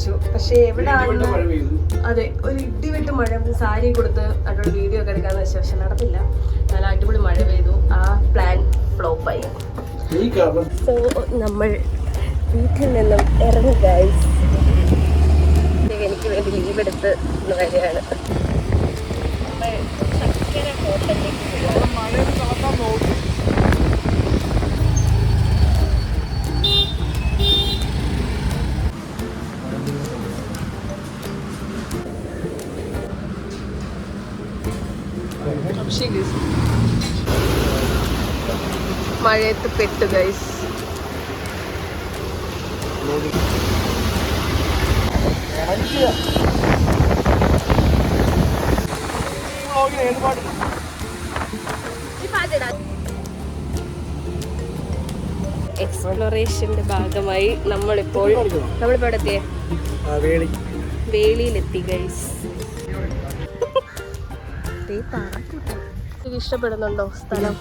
വിചാരിച്ചു. പക്ഷെ എവിടെയാണെന്ന് അതെ ഒരു ഇടിവെട്ട് മഴ സാരി കൊടുത്ത് അതിനോട് വീഡിയോ ഒക്കെ എടുക്കാന്ന് വെച്ചാൽ പക്ഷെ നടന്നില്ല. നല്ല അടിപൊളി മഴ പെയ്തു. ആ പ്ലാൻ ഫ്ലോപ്പായി. സോ നമ്മൾ വീട്ടിൽ നിന്നും ഇറങ്ങി ഗൈസ്. എനിക്ക് വേണ്ടി ലീവ് എടുത്ത് വരികയാണ്. ചക്കര ഹോട്ടലിലേക്ക് മഴയത്ത് പെട്ടു ഗൈസ്. എക്സ്പ്ലോറേഷന്റെ ഭാഗമായി നമ്മളിപ്പോൾ എവിടെ എത്തിയേ? വേളിയിലെത്തി ഗൈസ്. ഇഷ്ടപ്പെടുന്നുണ്ടോ സ്ഥലം?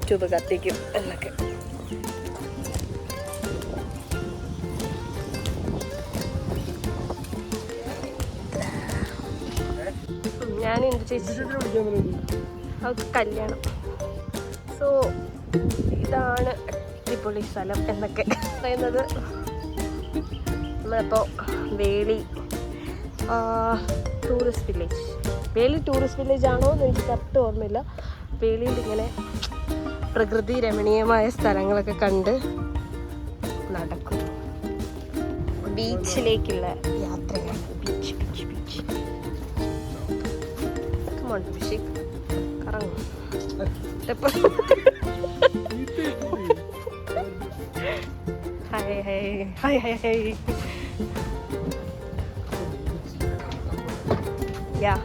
ട്യൂബ് കത്തിക്കും എന്നൊക്കെ. ഞാൻ എൻ്റെ ചേച്ചി അവർക്ക് കല്യാണം. സോ ഇതാണ് അടിപൊളി സ്ഥലം എന്നൊക്കെ പറയുന്നത്. നമ്മളിപ്പോൾ വേളി ടൂറിസ്റ്റ് വില്ലേജ്. വേളി ടൂറിസ്റ്റ് വില്ലേജ് ആണോ എന്ന് എനിക്ക് കറക്റ്റ് ഓർമ്മയില്ല. വേളിയിൽ ഇങ്ങനെ പ്രകൃതി രമണീയമായ സ്ഥലങ്ങളൊക്കെ കണ്ട് നടക്കും. ബീച്ചിലേക്കുള്ള യാത്രയാണ്. ബീച്ച് ബീച്ച് ബീച്ച് കറങ്ങും. Hi hi hi hi hi. Yeah.